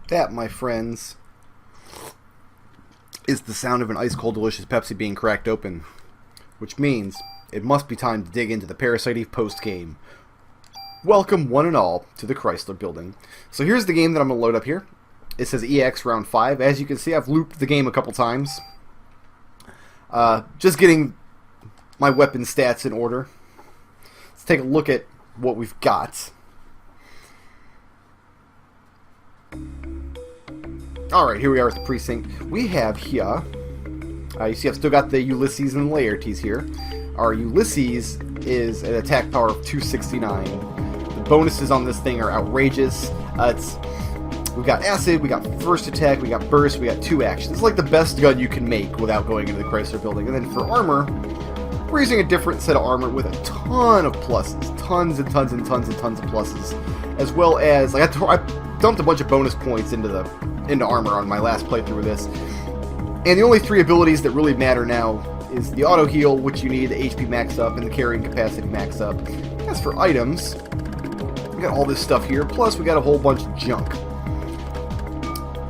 That, my friends, is the sound of an ice-cold delicious Pepsi being cracked open. Which means it must be time to dig into the Parasite post-game. Welcome, one and all, to the Chrysler building. So here's the game that I'm going to load up here. It says EX Round 5. As you can see, I've looped the game a couple times. Just getting my weapon stats in order. Let's take a look at what we've got. Alright, here we are at the precinct. We have here, you see I've still got the Ulysses and Laertes here. Our Ulysses is an attack power of 269. The bonuses on this thing are outrageous. We've got acid, we got first attack, we got burst, we got 2 actions. It's like the best gun you can make without going into the Chrysler building. And then for armor, we're using a different set of armor with a ton of pluses. Tons and tons and tons and tons of pluses. As well as, I dumped a bunch of bonus points into armor on my last playthrough of this. And the only 3 abilities that really matter now is the auto heal, which you need the HP max up, and the carrying capacity max up. As for items, we got all this stuff here, plus we got a whole bunch of junk.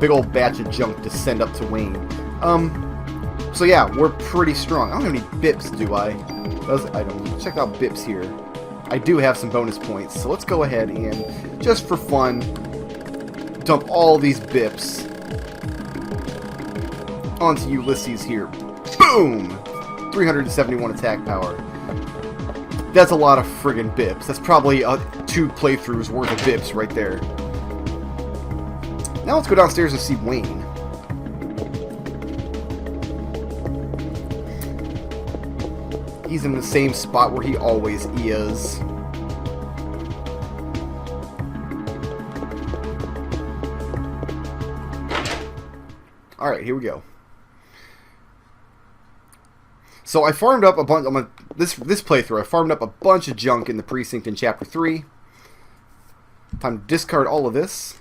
Big old batch of junk to send up to Wayne. So yeah, we're pretty strong. I don't have any bips, do I? Those items. Check out bips here. I do have some bonus points, so let's go ahead and, just for fun, dump all these bips onto Ulysses here. Boom! 371 attack power. That's a lot of friggin' bips. That's probably 2 playthroughs worth of bips right there. Now let's go downstairs and see Wayne. He's in the same spot where he always is. Alright, here we go. So I farmed up a bunch, this playthrough, I farmed up a bunch of junk in the precinct in Chapter 3. Time to discard all of this.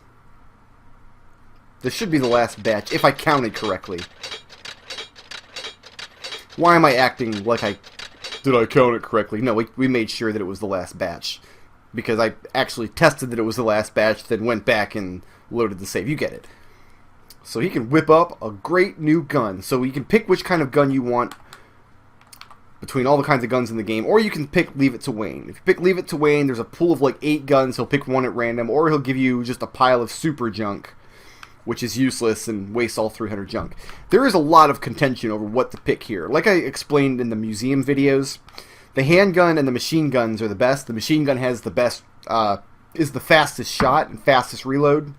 This should be the last batch, if I counted correctly. Why am I acting like did I count it correctly? No, we made sure that it was the last batch. Because I actually tested that it was the last batch, then went back and loaded the save. You get it. So he can whip up a great new gun. So you can pick which kind of gun you want between all the kinds of guns in the game, or you can pick Leave It to Wayne. If you pick Leave It to Wayne, there's a pool of like 8 guns. He'll pick one at random, or he'll give you just a pile of super junk, which is useless and wastes all 300 junk. There is a lot of contention over what to pick here. Like I explained in the museum videos, the handgun and the machine guns are the best. The machine gun has the best, is the fastest shot and fastest reload.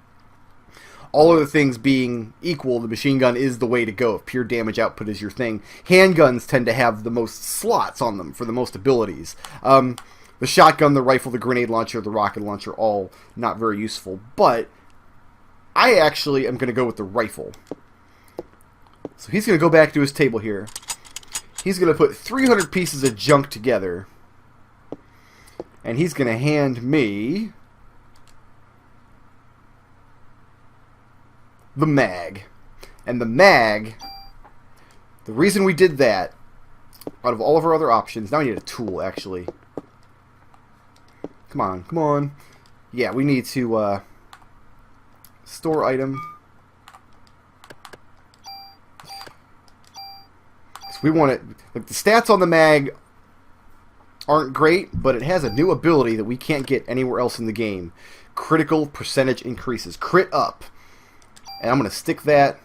All other things being equal, the machine gun is the way to go if pure damage output is your thing. Handguns tend to have the most slots on them for the most abilities. The shotgun, the rifle, the grenade launcher, the rocket launcher, all not very useful. But I actually am going to go with the rifle. So he's going to go back to his table here. He's going to put 300 pieces of junk together. And he's going to hand me the mag. And the mag, the reason we did that, out of all of our other options, now we need a tool, actually. Come on, come on. Yeah, we need to, store item. So we want it, like the stats on the mag aren't great, but it has a new ability that we can't get anywhere else in the game. Critical percentage increases. Crit up. And I'm going to stick that.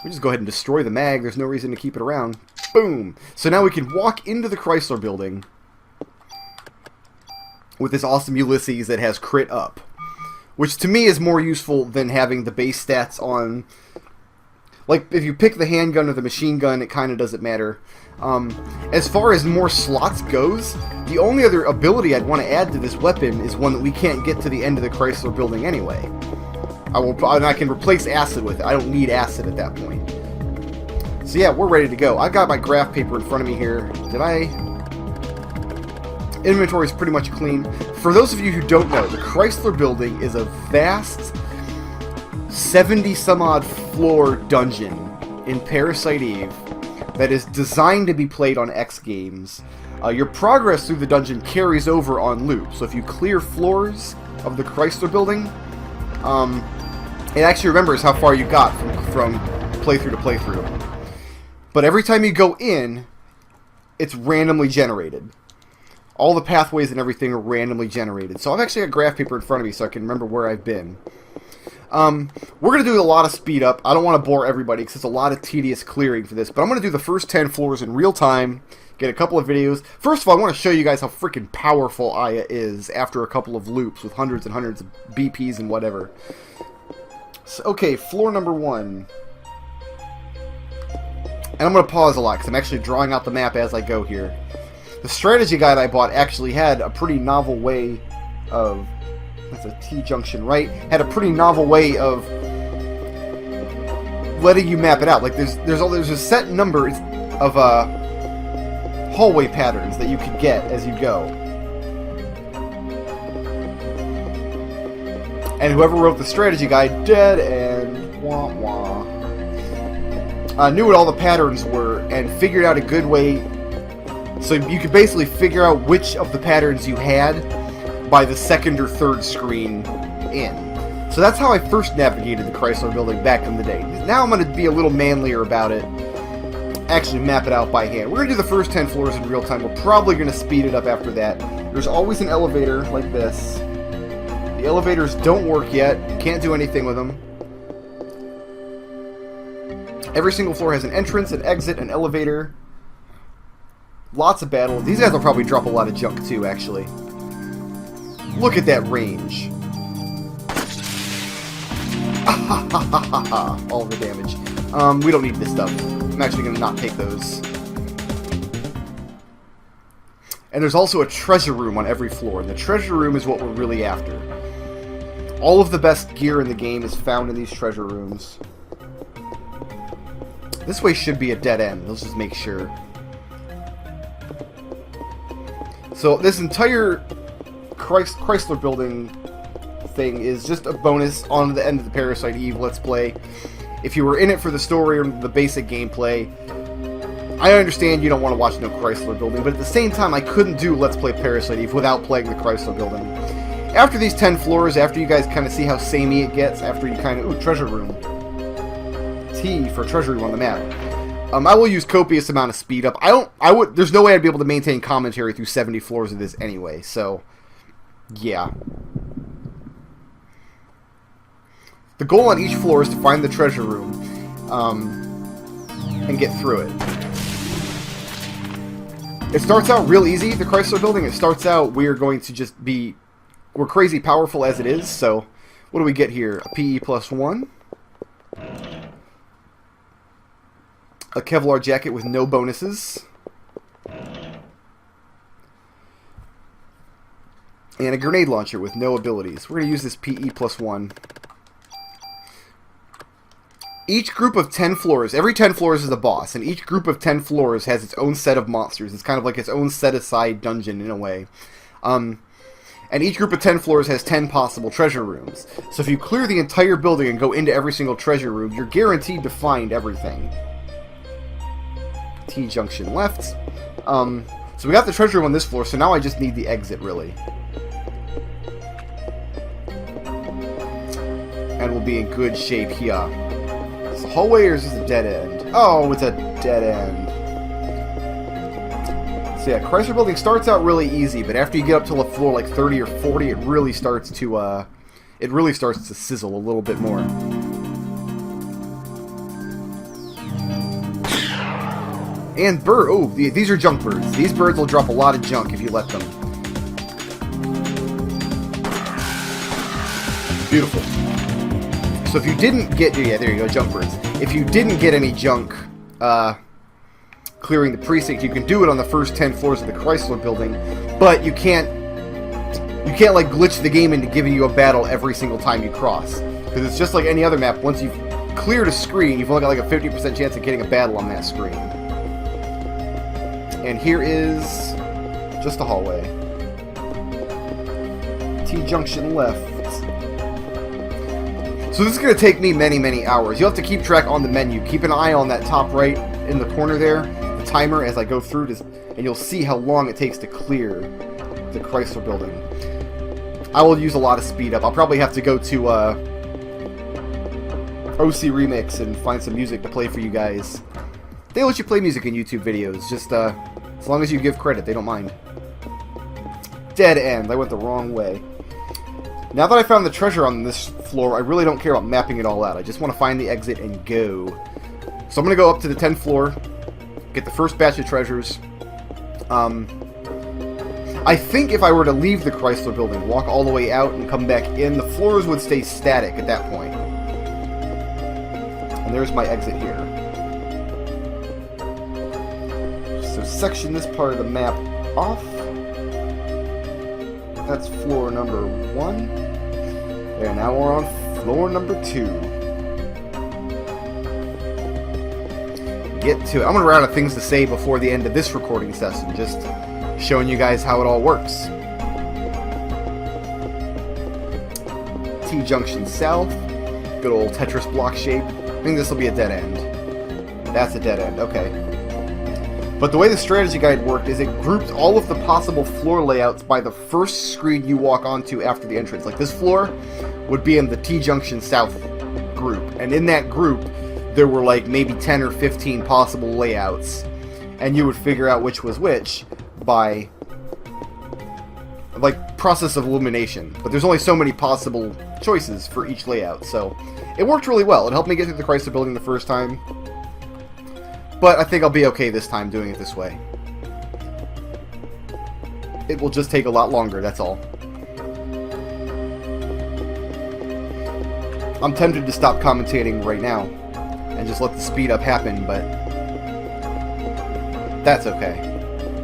We just go ahead and destroy the mag. There's no reason to keep it around. Boom! So now we can walk into the Chrysler building with this awesome Ulysses that has crit up. Which to me is more useful than having the base stats on... Like, if you pick the handgun or the machine gun, it kind of doesn't matter. As far as more slots goes, the only other ability I'd want to add to this weapon is one that we can't get to the end of the Chrysler building anyway. And I can replace acid with it. I don't need acid at that point. So yeah, we're ready to go. I've got my graph paper in front of me here. Inventory is pretty much clean. For those of you who don't know, the Chrysler building is a vast 70-some-odd floor dungeon in Parasite Eve that is designed to be played on X games. Your progress through the dungeon carries over on loop, so if you clear floors, of the Chrysler building, it actually remembers how far you got from playthrough to playthrough. But every time you go in, it's randomly generated. All the pathways and everything are randomly generated. So I've actually got graph paper in front of me so I can remember where I've been. We're going to do a lot of speed up. I don't want to bore everybody because it's a lot of tedious clearing for this. But I'm going to do the first 10 floors in real time. Get a couple of videos. First of all, I want to show you guys how freaking powerful Aya is after a couple of loops with hundreds and hundreds of BPs and whatever. So, okay, floor number 1. And I'm going to pause a lot because I'm actually drawing out the map as I go here. The strategy guide I bought actually had a pretty novel way of... That's a T-junction, right? Had a pretty novel way of letting you map it out. Like, there's a set number of hallway patterns that you could get as you go. And whoever wrote the strategy guide, dead and wah wah, knew what all the patterns were and figured out a good way. So you could basically figure out which of the patterns you had by the second or third screen in. So that's how I first navigated the Chrysler building back in the day. Now I'm going to be a little manlier about it. Actually map it out by hand. We're going to do the first 10 floors in real time. We're probably going to speed it up after that. There's always an elevator like this. The elevators don't work yet. Can't do anything with them. Every single floor has an entrance, an exit, an elevator. Lots of battles. These guys will probably drop a lot of junk too, actually. Look at that range. All the damage. We don't need this stuff. I'm actually going to not take those. And there's also a treasure room on every floor. And the treasure room is what we're really after. All of the best gear in the game is found in these treasure rooms. This way should be a dead end. Let's just make sure. So this entire Chrysler building thing is just a bonus on the end of the Parasite Eve Let's Play. If you were in it for the story or the basic gameplay, I understand you don't want to watch no Chrysler building, but at the same time I couldn't do Let's Play Parasite Eve without playing the Chrysler building. After these 10 floors, after you guys kind of see how samey it gets, after you kind of... Ooh, treasure room. T for treasure room on the map. I will use copious amount of speed up. There's no way I'd be able to maintain commentary through 70 floors of this anyway, so... Yeah. The goal on each floor is to find the treasure room, and get through it. It starts out real easy, the Chrysler building. It starts out, we're going to just be... We're crazy powerful as it is, so... What do we get here? A PE +1. A Kevlar jacket with no bonuses. And a grenade launcher with no abilities. We're going to use this PE +1. Each group of 10 floors, every 10 floors is a boss, and each group of 10 floors has its own set of monsters. It's kind of like its own set-aside dungeon in a way. And each group of 10 floors has 10 possible treasure rooms. So if you clear the entire building and go into every single treasure room, you're guaranteed to find everything. T-junction left. So we got the treasure room on this floor, so now I just need the exit, really. And we'll be in good shape here. Is it a hallway or is this a dead end? Oh, it's a dead end. So yeah, Chrysler building starts out really easy, but after you get up to a floor like 30 or 40, it really starts to sizzle a little bit more. And bird. Oh, these are junk birds. These birds will drop a lot of junk if you let them. Beautiful. So if you didn't get... Yeah, there you go, junk birds. If you didn't get any junk clearing the precinct, you can do it on the first 10 floors of the Chrysler building, but you can't like glitch the game into giving you a battle every single time you cross. Because it's just like any other map. Once you've cleared a screen, you've only got like a 50% chance of getting a battle on that screen. And here is just a hallway. T-junction left. So this is going to take me many, many hours. You'll have to keep track on the menu. Keep an eye on that top right in the corner there, the timer as I go through this, and you'll see how long it takes to clear the Chrysler building. I will use a lot of speed up. I'll probably have to go to OC Remix and find some music to play for you guys. They let you play music in YouTube videos, just as long as you give credit, they don't mind. Dead end. I went the wrong way. Now that I found the treasure on this floor, I really don't care about mapping it all out. I just want to find the exit and go. So I'm going to go up to the 10th floor, get the first batch of treasures. I think if I were to leave the Chrysler building, walk all the way out and come back in, the floors would stay static at that point. And there's my exit here. So section this part of the map off. That's floor number 1. And now we're on floor number 2. Get to it. I'm going to run out of things to say before the end of this recording session. Just showing you guys how it all works. T-junction south. Good old Tetris block shape. I think this will be a dead end. That's a dead end. Okay. But the way the strategy guide worked is it grouped all of the possible floor layouts by the first screen you walk onto after the entrance. Like this floor would be in the T-junction south group. And in that group, there were like maybe 10 or 15 possible layouts. And you would figure out which was which by like process of elimination. But there's only so many possible choices for each layout. So it worked really well. It helped me get through the Chrysler building the first time. But I think I'll be okay this time doing it this way. It will just take a lot longer, that's all. I'm tempted to stop commentating right now and just let the speed up happen, but that's okay.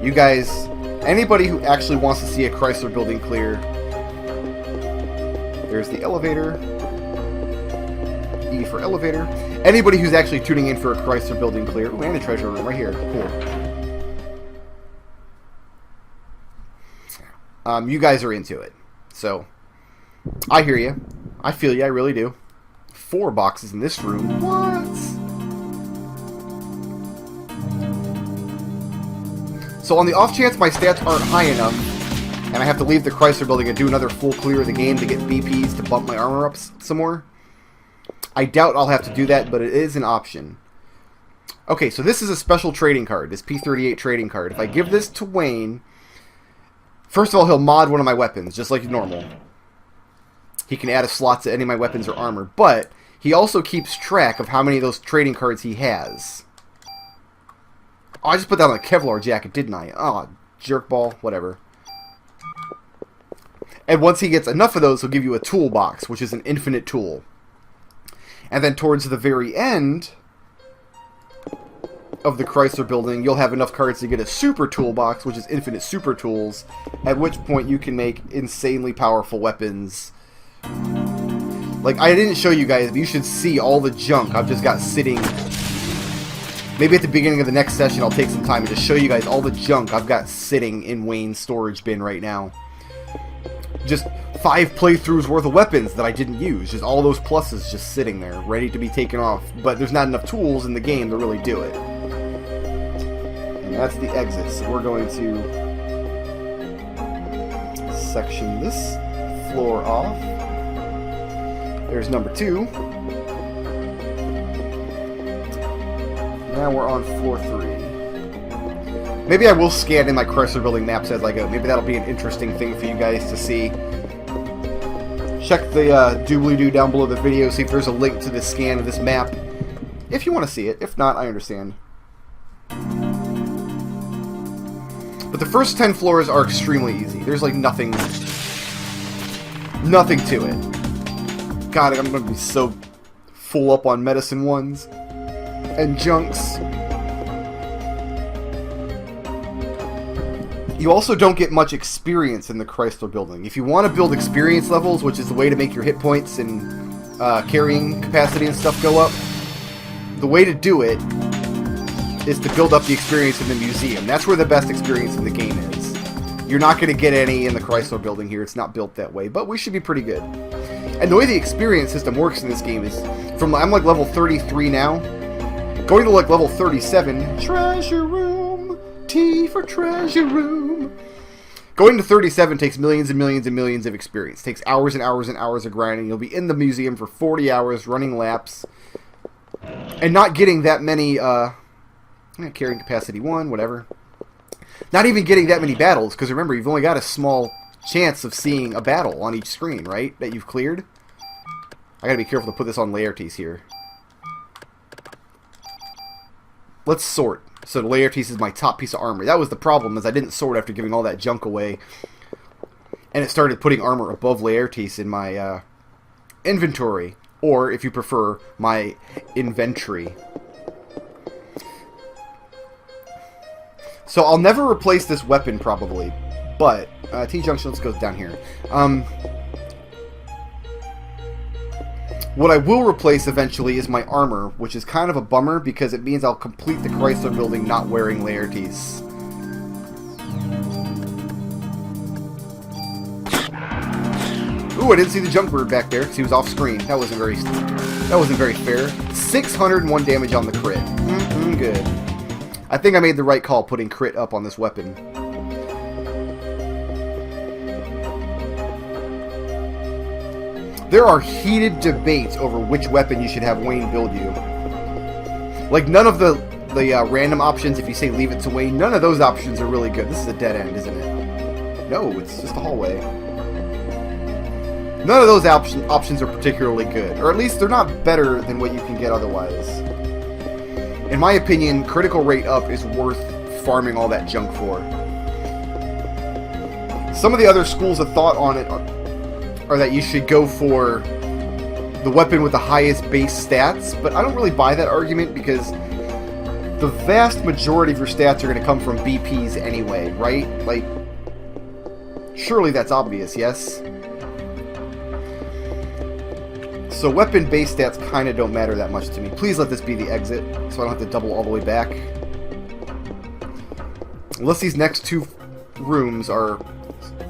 You guys, anybody who actually wants to see a Chrysler building clear, there's the elevator. E for elevator. Anybody who's actually tuning in for a Chrysler building clear. Ooh, and a treasure room right here. Cool. You guys are into it. So, I hear you. I feel you. I really do. 4 boxes in this room. What? So on the off chance my stats aren't high enough, and I have to leave the Chrysler building and do another full clear of the game to get BPs to bump my armor up some more, I doubt I'll have to do that, but it is an option. Okay, so this is a special trading card, this P38 trading card. If I give this to Wayne, first of all, he'll mod one of my weapons, just like normal. He can add a slot to any of my weapons or armor, but he also keeps track of how many of those trading cards he has. Oh, I just put that on a Kevlar jacket, didn't I? Oh, jerkball, whatever. And once he gets enough of those, he'll give you a toolbox, which is an infinite tool. And then towards the very end of the Chrysler building, you'll have enough cards to get a super toolbox, which is infinite super tools, at which point you can make insanely powerful weapons. Like, I didn't show you guys, but you should see all the junk I've just got sitting. Maybe at the beginning of the next session I'll take some time and just show you guys all the junk I've got sitting in Wayne's storage bin right now. Just 5 playthroughs worth of weapons that I didn't use. Just all those pluses just sitting there, ready to be taken off. But there's not enough tools in the game to really do it. And that's the exit. So we're going to section this floor off. There's number 2. Now we're on floor 3. Maybe I will scan in my Chrysler building maps as I go. Maybe that'll be an interesting thing for you guys to see. Check the doobly-doo down below the video, see if there's a link to the scan of this map. If you want to see it. If not, I understand. But the first 10 floors are extremely easy. There's like nothing to it. God, I'm going to be so full up on medicine ones and junks. You also don't get much experience in the Chrysler building. If you want to build experience levels, which is the way to make your hit points and carrying capacity and stuff go up, the way to do it is to build up the experience in the museum. That's where the best experience in the game is. You're not going to get any in the Chrysler building here. It's not built that way, but we should be pretty good. And the way the experience system works in this game is, I'm like level 33 now, going to like level 37, treasure room, T for treasure room. Going to 37 takes millions and millions and millions of experience. It takes hours and hours and hours of grinding. You'll be in the museum for 40 hours running laps. And not getting that many, carrying capacity 1, whatever. Not even getting that many battles, because remember, you've only got a small chance of seeing a battle on each screen, right? That you've cleared. I gotta be careful to put this on Laertes here. Let's sort. So Laertes is my top piece of armor. That was the problem, is I didn't sort after giving all that junk away. And it started putting armor above Laertes in my inventory. Or, if you prefer, my inventory. So I'll never replace this weapon, probably. But, T-Junction, let's go down here. What I will replace eventually is my armor, which is kind of a bummer because it means I'll complete the Chrysler building not wearing Laertes. Ooh, I didn't see the junk bird back there because he was off screen. That wasn't very fair. 601 damage on the crit. Good. I think I made the right call putting crit up on this weapon. There are heated debates over which weapon you should have Wayne build you. Like, none of the random options, if you say leave it to Wayne, none of those options are really good. This is a dead end, isn't it? No, it's just a hallway. None of those options are particularly good. Or at least they're not better than what you can get otherwise. In my opinion, critical rate up is worth farming all that junk for. Some of the other schools of thought on it are that you should go for the weapon with the highest base stats, but I don't really buy that argument because the vast majority of your stats are going to come from BPs anyway, right? Like, surely that's obvious, yes? So weapon base stats kind of don't matter that much to me. Please let this be the exit, so I don't have to double all the way back. Unless these next two rooms are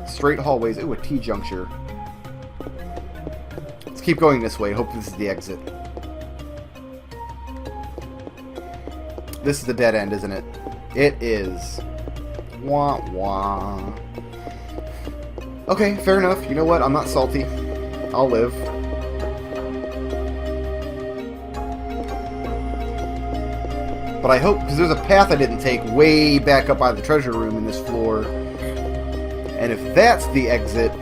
straight hallways. Ooh, a T-juncture. Let's keep going this way. Hope this is the exit. This is the dead end, isn't it? It is. Wah, wah. Okay, fair enough. You know what? I'm not salty. I'll live. But I hope, because there's a path I didn't take way back up by the treasure room in this floor. And if that's the exit,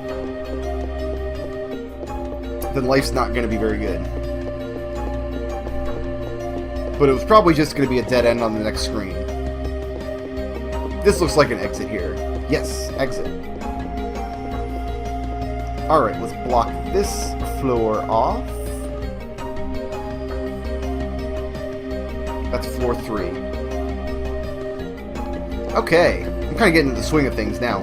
then life's not going to be very good. But it was probably just going to be a dead end on the next screen. This looks like an exit here. Yes, exit. Alright, let's block this floor off. That's floor 3. Okay, I'm kind of getting into the swing of things now.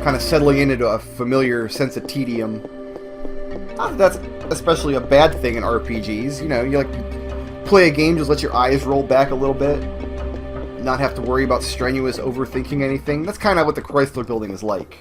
Kind of settling into a familiar sense of tedium. Not that that's especially a bad thing in RPGs. You know, you like to play a game, just let your eyes roll back a little bit. Not have to worry about strenuous overthinking anything. That's kind of what the Chrysler building is like.